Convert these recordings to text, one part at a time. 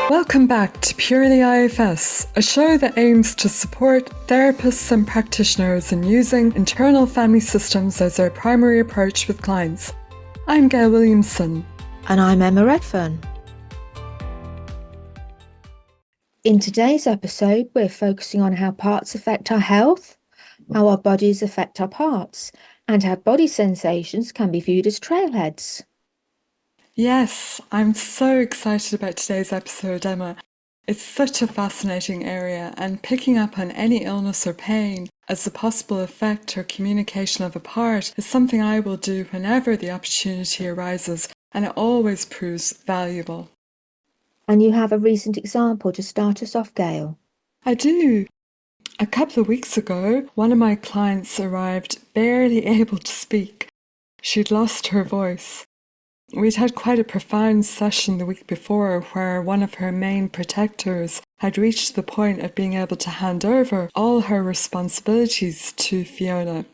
Welcome back to Purely IFS, a show that aims to support therapists and practitioners in using internal family systems as their primary approach with clients. I'm Gayle Williamson. And I'm Emma Redfern. In today's episode, we're focusing on how parts affect our health, how our bodies affect our parts, and how body sensations can be viewed as trailheads. Yes, I'm so excited about today's episode, Emma. It's such a fascinating area, and picking up on any illness or pain as a possible effect or communication of a part is something I will do whenever the opportunity arises, and it always proves valuable. And you have a recent example to start us off, Gayle? I do. A couple of weeks ago, one of my clients arrived barely able to speak. She'd lost her voice. We'd had quite a profound session the week before where one of her main protectors had reached the point of being able to hand over all her responsibilities to Fiona.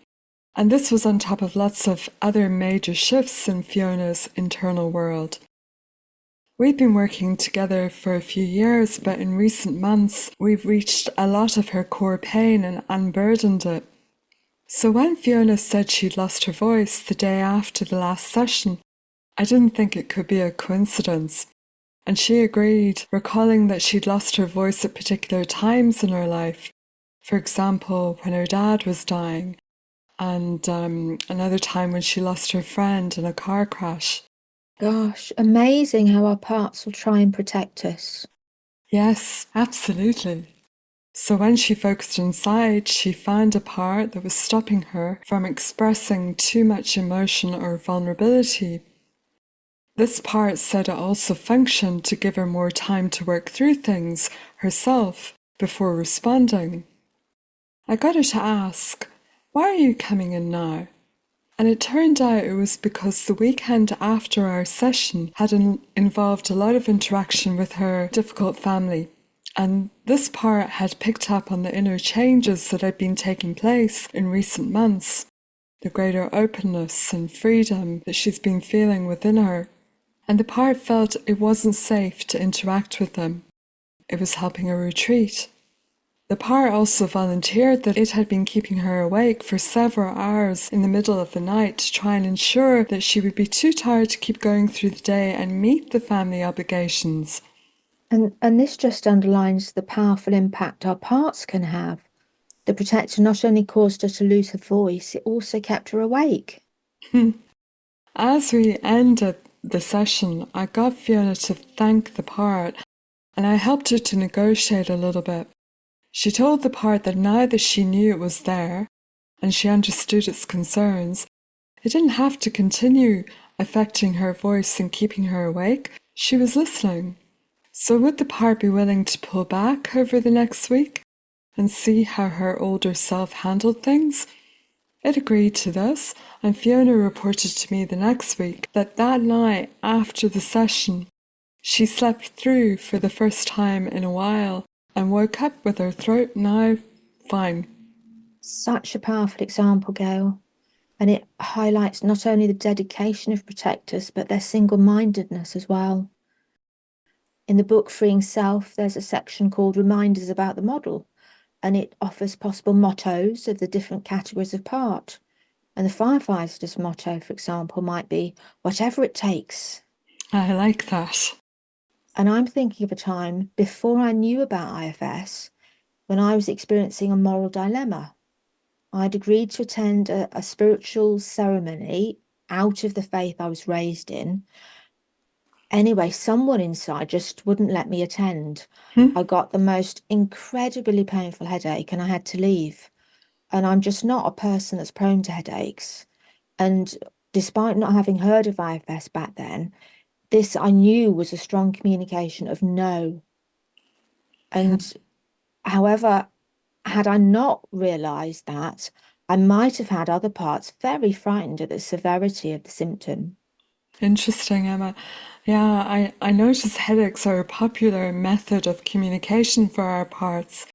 And this was on top of lots of other major shifts in Fiona's internal world. We've been working together for a few years, but in recent months we've reached a lot of her core pain and unburdened it. So when Fiona said she'd lost her voice the day after the last session, I didn't think it could be a coincidence. And she agreed, recalling that she'd lost her voice at particular times in her life. For example, when her dad was dying, and another time when she lost her friend in a car crash. Gosh, amazing how our parts will try and protect us. Yes, absolutely. So when she focused inside, she found a part that was stopping her from expressing too much emotion or vulnerability. This part said it also functioned to give her more time to work through things herself before responding. I got her to ask, "Why are you coming in now?" And it turned out it was because the weekend after our session had involved a lot of interaction with her difficult family. And this part had picked up on the inner changes that had been taking place in recent months, the greater openness and freedom that she's been feeling within her. And the part felt it wasn't safe to interact with them. It was helping her retreat. The part also volunteered that it had been keeping her awake for several hours in the middle of the night to try and ensure that she would be too tired to keep going through the day and meet the family obligations. And this just underlines the powerful impact our parts can have. The protector not only caused her to lose her voice, it also kept her awake. As we ended the session, I got Fiona to thank the part, and I helped her to negotiate a little bit. She told the part that now that she knew it was there, and she understood its concerns, it didn't have to continue affecting her voice and keeping her awake. She was listening. So would the part be willing to pull back over the next week and see how her older self handled things? It agreed to this, and Fiona reported to me the next week that night after the session, she slept through for the first time in a while and woke up with her throat now fine. Such a powerful example, Gayle. And it highlights not only the dedication of protectors, but their single-mindedness as well. In the book Freeing Self, there's a section called Reminders about the Model, and it offers possible mottos of the different categories of part. And the firefighter's motto, for example, might be, whatever it takes. I like that. And I'm thinking of a time before I knew about IFS, when I was experiencing a moral dilemma. I'd agreed to attend a spiritual ceremony out of the faith I was raised in. Anyway, someone inside just wouldn't let me attend. I got the most incredibly painful headache and I had to leave. And I'm just not a person that's prone to headaches. And despite not having heard of IFS back then, this I knew was a strong communication of no. And however, had I not realised that, I might have had other parts very frightened at the severity of the symptom. Interesting, Emma. Yeah, I notice headaches are a popular method of communication for our parts.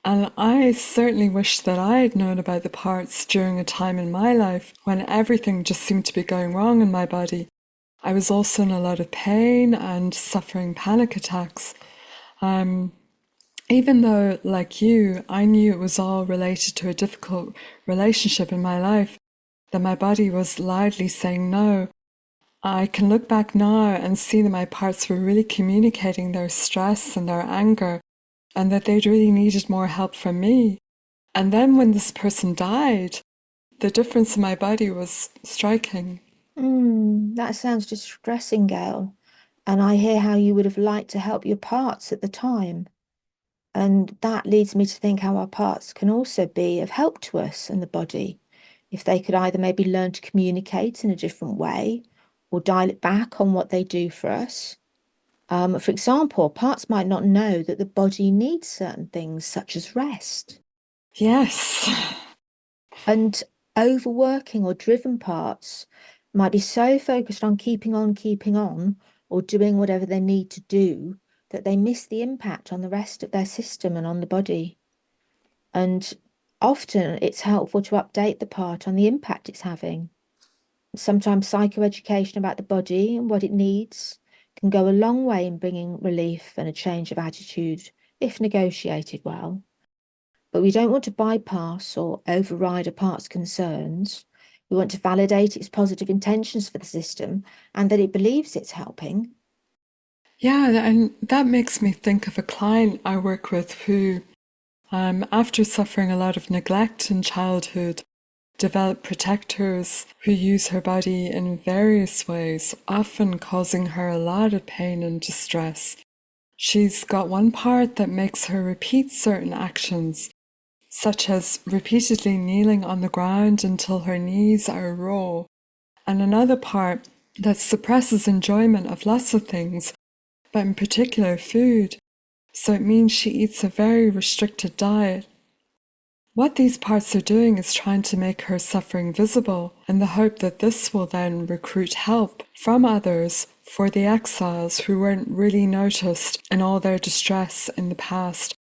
And I certainly wish that I had known about the parts during a time in my life when everything just seemed to be going wrong in my body. I was also in a lot of pain and suffering panic attacks. Even though, like you, I knew it was all related to a difficult relationship in my life, that my body was loudly saying no. I can look back now and see that my parts were really communicating their stress and their anger, and that they'd really needed more help from me. And then when this person died, the difference in my body was striking. That sounds distressing, Gail. And I hear how you would have liked to help your parts at the time. And that leads me to think how our parts can also be of help to us and the body. If they could either maybe learn to communicate in a different way or dial it back on what they do for us. For example, parts might not know that the body needs certain things, such as rest. Yes. And overworking or driven parts might be so focused on keeping on, or doing whatever they need to do that they miss the impact on the rest of their system and on the body. And often it's helpful to update the part on the impact it's having. Sometimes psychoeducation about the body and what it needs can go a long way in bringing relief and a change of attitude if negotiated well. But we don't want to bypass or override a part's concerns. We want to validate its positive intentions for the system and that it believes it's helping. Yeah, and that makes me think of a client I work with who, after suffering a lot of neglect in childhood, developed protectors who use her body in various ways, often causing her a lot of pain and distress. She's got one part that makes her repeat certain actions, such as repeatedly kneeling on the ground until her knees are raw, and another part that suppresses enjoyment of lots of things, but in particular food. So it means she eats a very restricted diet. What these parts are doing is trying to make her suffering visible, in the hope that this will then recruit help from others for the exiles who weren't really noticed in all their distress in the past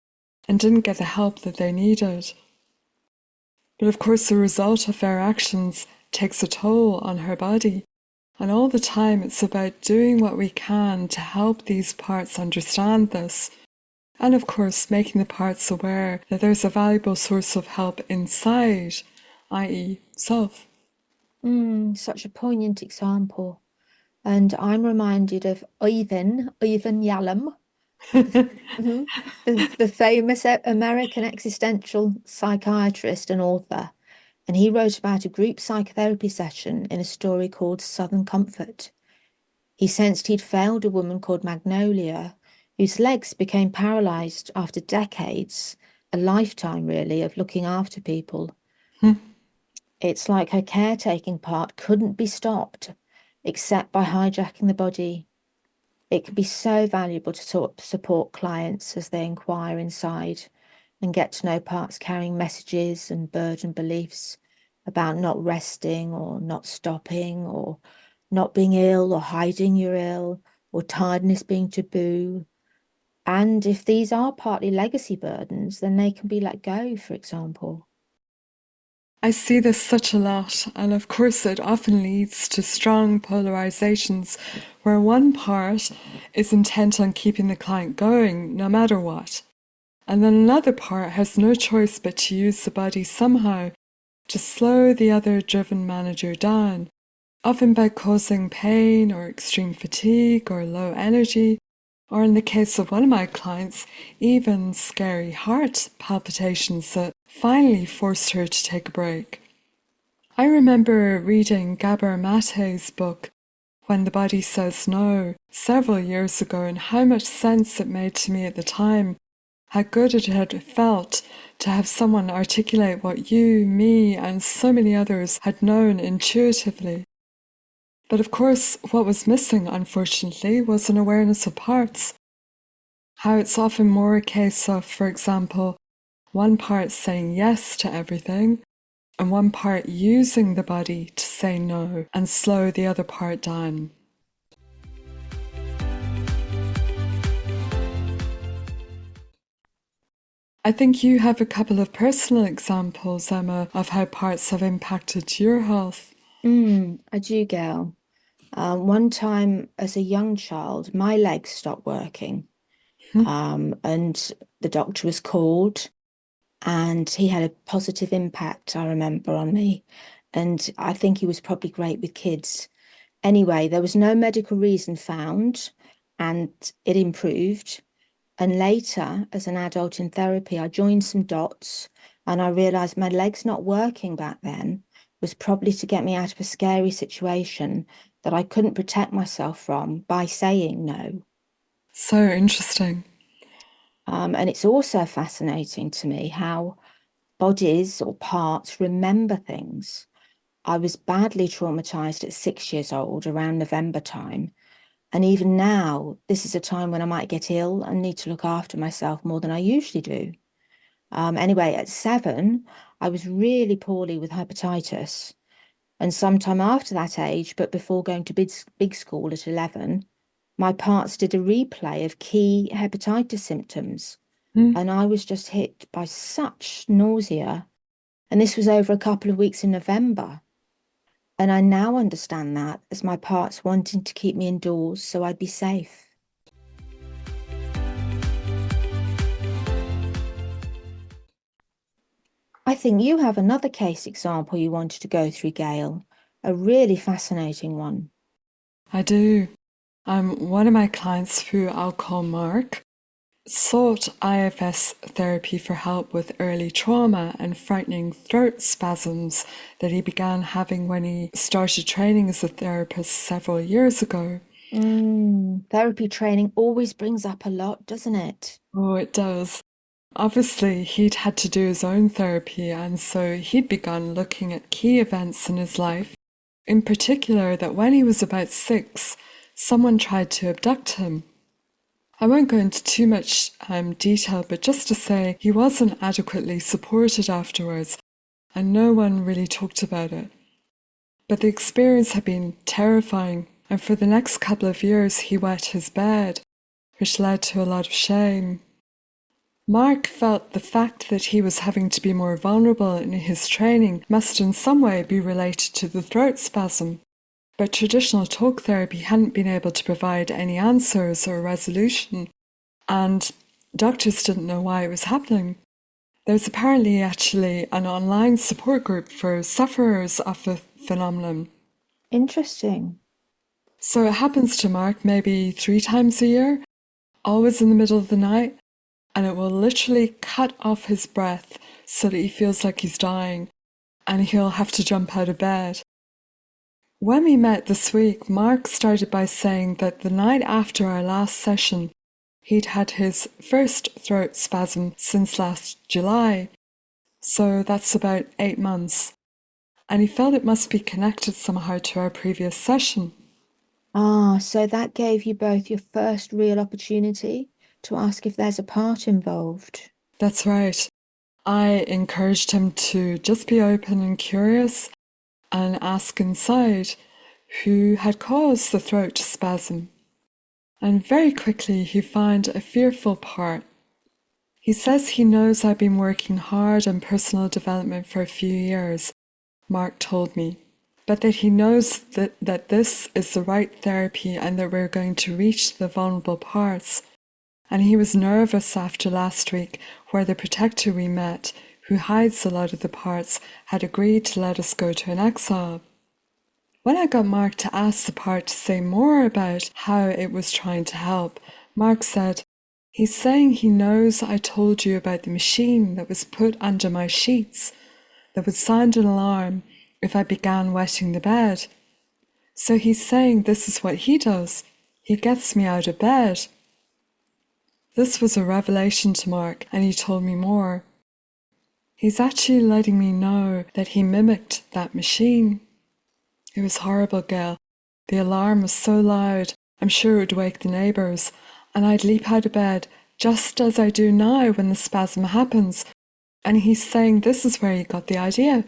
and didn't get the help that they needed. But of course, the result of their actions takes a toll on her body. And all the time, it's about doing what we can to help these parts understand this. And of course, making the parts aware that there's a valuable source of help inside, i.e., self. Such a poignant example. And I'm reminded of Ivan Yalom, mhm, the famous American existential psychiatrist and author. And he wrote about a group psychotherapy session in a story called Southern Comfort. He sensed he'd failed a woman called Magnolia, whose legs became paralyzed after decades, a lifetime really, of looking after people. It's like her caretaking part couldn't be stopped except by hijacking the body. It can be so valuable to support clients as they inquire inside and get to know parts carrying messages and burden beliefs about not resting or not stopping or not being ill or hiding you're ill or tiredness being taboo. And if these are partly legacy burdens, then they can be let go, for example. I see this such a lot, and of course, it often leads to strong polarizations where one part is intent on keeping the client going no matter what, and then another part has no choice but to use the body somehow to slow the other driven manager down, often by causing pain or extreme fatigue or low energy, or in the case of one of my clients, even scary heart palpitations that finally forced her to take a break. I remember reading Gabor Mate's book, When the Body Says No, several years ago, and how much sense it made to me at the time, how good it had felt to have someone articulate what you, me, and so many others had known intuitively. But of course, what was missing, unfortunately, was an awareness of parts. How it's often more a case of, for example, one part saying yes to everything, and one part using the body to say no and slow the other part down. I think you have a couple of personal examples, Emma, of how parts have impacted your health. I do, Gail. One time as a young child, my legs stopped working. And the doctor was called, and he had a positive impact, I remember, on me. And I think he was probably great with kids. Anyway, there was no medical reason found, and it improved. And later, as an adult in therapy, I joined some dots and I realized my legs not working back then was probably to get me out of a scary situation that I couldn't protect myself from by saying no. So interesting. And it's also fascinating to me how bodies or parts remember things. I was badly traumatized at 6 years old around November time. And even now, this is a time when I might get ill and need to look after myself more than I usually do. Anyway, at 7, I was really poorly with hepatitis. And sometime after that age, but before going to big school at 11, my parts did a replay of key hepatitis symptoms. Mm. And I was just hit by such nausea. And this was over a couple of weeks in November. And I now understand that as my parts wanting to keep me indoors so I'd be safe. I think you have another case example you wanted to go through, Gayle, a really fascinating one. I do. One of my clients, who I'll call Mark, sought IFS therapy for help with early trauma and frightening throat spasms that he began having when he started training as a therapist several years ago. Therapy training always brings up a lot, doesn't it? Oh, it does. Obviously, he'd had to do his own therapy, and so he'd begun looking at key events in his life, in particular that when he was about 6, someone tried to abduct him. I won't go into too much detail, but just to say he wasn't adequately supported afterwards, and no one really talked about it. But the experience had been terrifying, and for the next couple of years he wet his bed, which led to a lot of shame. Mark felt the fact that he was having to be more vulnerable in his training must in some way be related to the throat spasm, but traditional talk therapy hadn't been able to provide any answers or resolution, and doctors didn't know why it was happening. There's apparently actually an online support group for sufferers of the phenomenon. Interesting. So it happens to Mark maybe 3 times a year, always in the middle of the night, and it will literally cut off his breath so that he feels like he's dying, and he'll have to jump out of bed. When we met this week, Mark started by saying that the night after our last session, he'd had his first throat spasm since last July, so that's about 8 months, and he felt it must be connected somehow to our previous session. So that gave you both your first real opportunity to ask if there's a part involved. That's right. I encouraged him to just be open and curious and ask inside who had caused the throat spasm. And very quickly he found a fearful part. He says he knows I've been working hard on personal development for a few years, Mark told me, but that he knows that this is the right therapy and that we're going to reach the vulnerable parts. And he was nervous after last week, where the protector we met, who hides a lot of the parts, had agreed to let us go to an exile. When I got Mark to ask the part to say more about how it was trying to help, Mark said, "He's saying he knows I told you about the machine that was put under my sheets that would sound an alarm if I began wetting the bed. So he's saying this is what he does. He gets me out of bed." This was a revelation to Mark, and he told me more. He's actually letting me know that he mimicked that machine. It was horrible, Gail. The alarm was so loud, I'm sure it would wake the neighbours, and I'd leap out of bed, just as I do now when the spasm happens. And he's saying this is where he got the idea.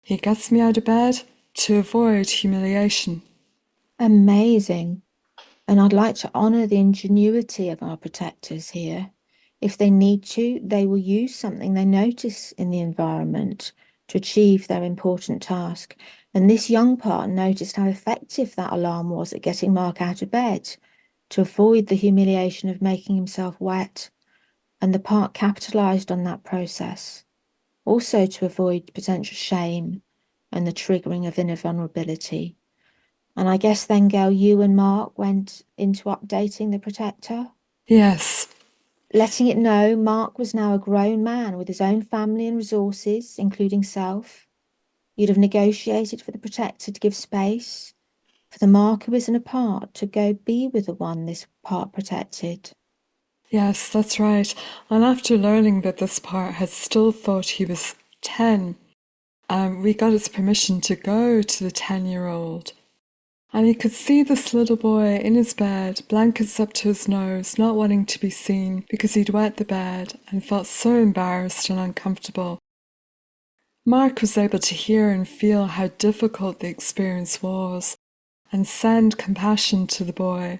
He gets me out of bed to avoid humiliation. Amazing. And I'd like to honour the ingenuity of our protectors here. If they need to, they will use something they notice in the environment to achieve their important task. And this young part noticed how effective that alarm was at getting Mark out of bed. to avoid the humiliation of making himself wet, and the part capitalized on that process, also to avoid potential shame and the triggering of inner vulnerability. And I guess then, Gail, you and Mark went into updating the protector, Yes, letting it know Mark was now a grown man with his own family and resources, including self. You'd have negotiated for the protector to give space, for the Mark who isn't a part to go be with the one this part protected. yes, that's right. And after learning that this part had still thought he was 10, we got his permission to go to the 10-year-old. And he could see this little boy in his bed, blankets up to his nose, not wanting to be seen because he'd wet the bed and felt so embarrassed and uncomfortable. Mark was able to hear and feel how difficult the experience was and send compassion to the boy.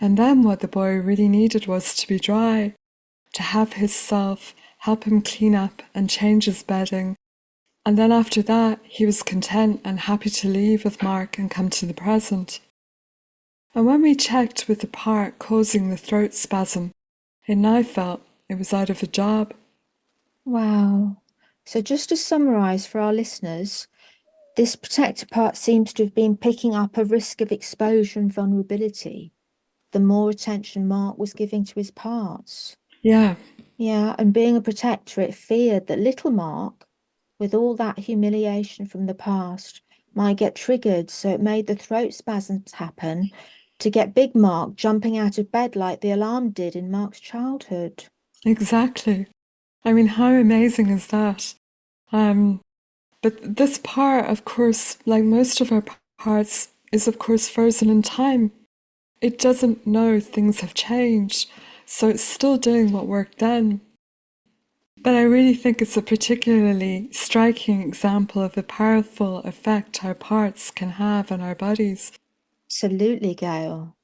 And then what the boy really needed was to be dry, to have his self help him clean up and change his bedding. And then after that, he was content and happy to leave with Mark and come to the present. And when we checked with the part causing the throat spasm, it now felt it was out of a job. Wow. So, just to summarize for our listeners, this protector part seems to have been picking up a risk of exposure and vulnerability the more attention Mark was giving to his parts. Yeah, Yeah, and being a protector, it feared that little Mark, with all that humiliation from the past, might get triggered. So it made the throat spasms happen to get Big Mark jumping out of bed like the alarm did in Mark's childhood. exactly. I mean, how amazing is that? Um, but this part, of course, like most of our parts, is of course frozen in time. It doesn't know things have changed, so it's still doing what worked then. But I really think it's a particularly striking example of the powerful effect our parts can have on our bodies. Absolutely, Gail.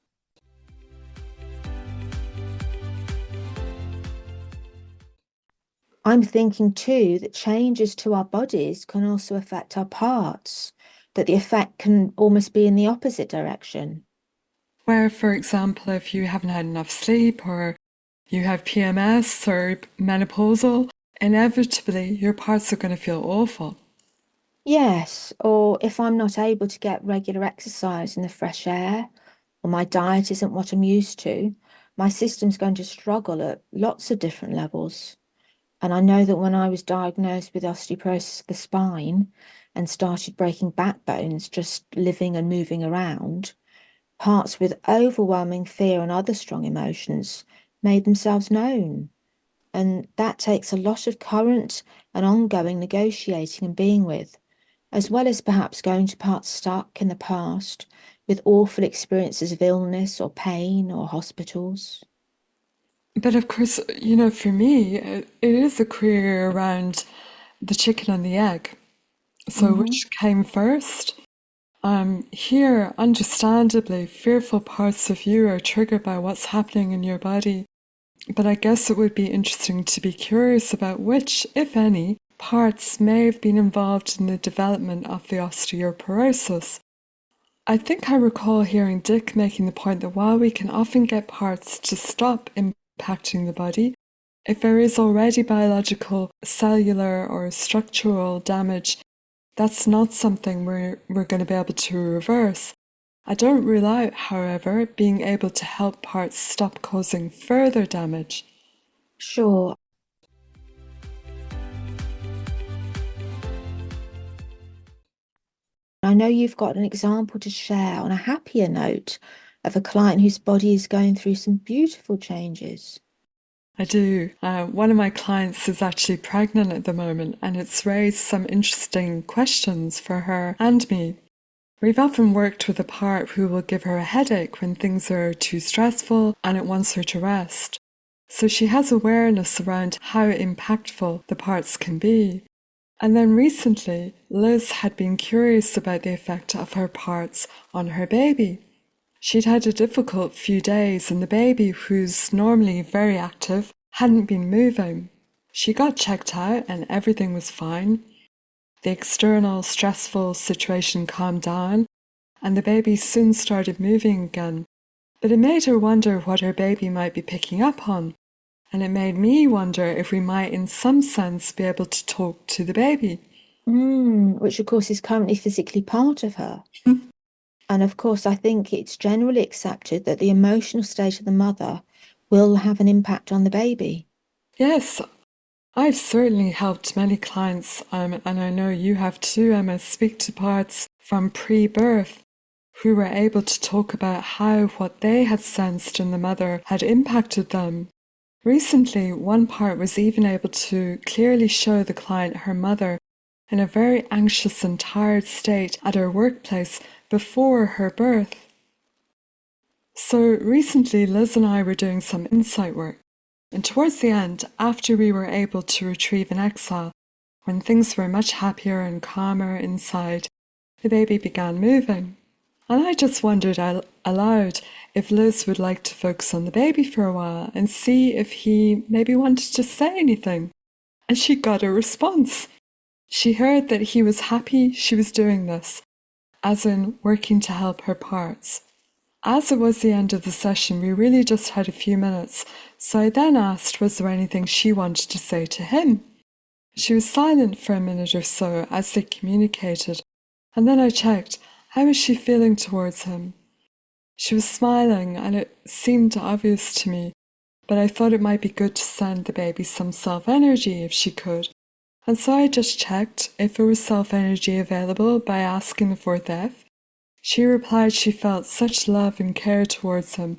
I'm thinking too that changes to our bodies can also affect our parts, that the effect can almost be in the opposite direction. Where, for example, if you haven't had enough sleep or you have PMS or menopausal, inevitably your parts are going to feel awful. Yes, or if I'm not able to get regular exercise in the fresh air, or my diet isn't what I'm used to, my system's going to struggle at lots of different levels. And I know that when I was diagnosed with osteoporosis of the spine and started breaking backbones, just living and moving around, parts with overwhelming fear and other strong emotions made themselves known. And that takes a lot of current and ongoing negotiating and being with, as well as perhaps going to parts stuck in the past with awful experiences of illness or pain or hospitals. But of course, for me, it is a query around the chicken and the egg. So, Hmm. which came first? Here, understandably, fearful parts of you are triggered by what's happening in your body. But I guess it would be interesting to be curious about which, if any, parts may have been involved in the development of the osteoporosis. I think I recall hearing Dick making the point that while we can often get parts to stop impacting the body, if there is already biological, cellular, or structural damage, that's not something we're going to be able to reverse. I don't rule out, however, being able to help parts stop causing further damage. Sure. I know you've got an example to share on a happier note of a client whose body is going through some beautiful changes. I do. One of my clients is actually pregnant at the moment, and it's raised some interesting questions for her and me. We've often worked with a part who will give her a headache when things are too stressful and it wants her to rest. So she has awareness around how impactful the parts can be. And then recently, Liz had been curious about the effect of her parts on her baby. She'd had a difficult few days, and the baby, who's normally very active, hadn't been moving. She got checked out, and everything was fine. The external stressful situation calmed down, and the baby soon started moving again. But it made her wonder what her baby might be picking up on, and it made me wonder if we might, in some sense, be able to talk to the baby. Which of course is currently physically part of her. And of course, I think it's generally accepted that the emotional state of the mother will have an impact on the baby. Yes, I've certainly helped many clients, and I know you have too, Emma, speak to parts from pre-birth who were able to talk about how what they had sensed in the mother had impacted them. Recently, one part was even able to clearly show the client her mother in a very anxious and tired state at her workplace before her birth. So recently, Liz and I were doing some insight work, and towards the end, after we were able to retrieve an exhale, when things were much happier and calmer inside, the baby began moving. And I just wondered aloud if Liz would like to focus on the baby for a while and see if he maybe wanted to say anything. And she got a response. She heard that he was happy she was doing this, as in working to help her parts. As it was the end of the session, we really just had a few minutes, so I then asked was there anything she wanted to say to him. She was silent for a minute or so as they communicated, and then I checked, how was she feeling towards him? She was smiling, and it seemed obvious to me, but I thought it might be good to send the baby some self-energy if she could. And so I just checked if there was self-energy available by asking the fourth F. She replied she felt such love and care towards him,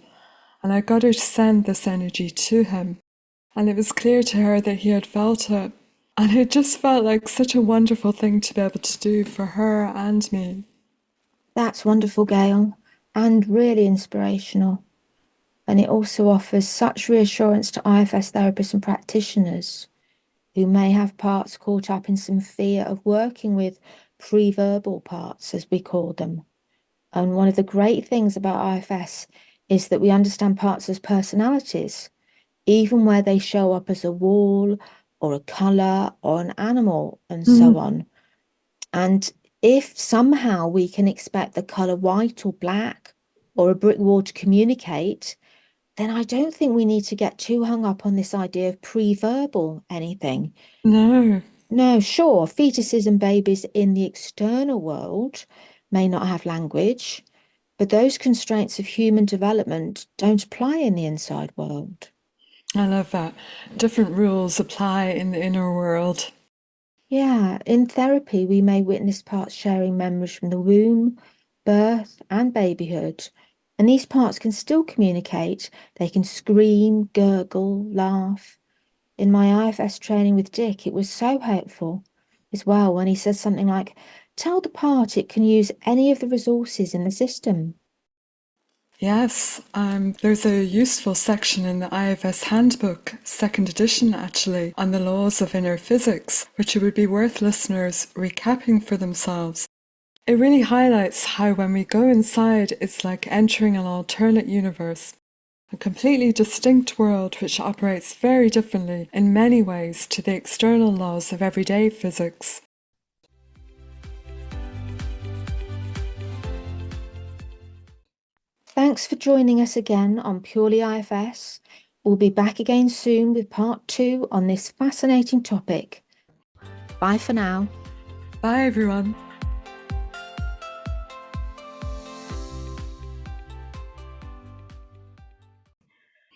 and I got her to send this energy to him. And it was clear to her that he had felt it. And it just felt like such a wonderful thing to be able to do for her and me. That's wonderful, Gail, and really inspirational. And it also offers such reassurance to IFS therapists and practitioners who may have parts caught up in some fear of working with pre-verbal parts, as we call them. And one of the great things about IFS is that we understand parts as personalities, even where they show up as a wall or a colour or an animal and so Mm. on. And if somehow we can expect the colour white or black or a brick wall to communicate, then I don't think we need to get too hung up on this idea of pre-verbal anything. No, No, sure, fetuses and babies in the external world may not have language, but those constraints of human development don't apply in the inside world. I love that. Different rules apply in the inner world. Yeah, in therapy, we may witness parts sharing memories from the womb, birth, and babyhood. And these parts can still communicate. They can scream, gurgle, laugh. In my IFS training with Dick, it was so helpful as well when he says something like, tell the part it can use any of the resources in the system. Yes, there's a useful section in the IFS Handbook, second edition actually, on the laws of inner physics, which it would be worth listeners recapping for themselves. It really highlights how when we go inside, it's like entering an alternate universe, a completely distinct world which operates very differently in many ways to the external laws of everyday physics. Thanks for joining us again on Purely IFS. We'll be back again soon with part 2 on this fascinating topic. Bye for now. Bye everyone.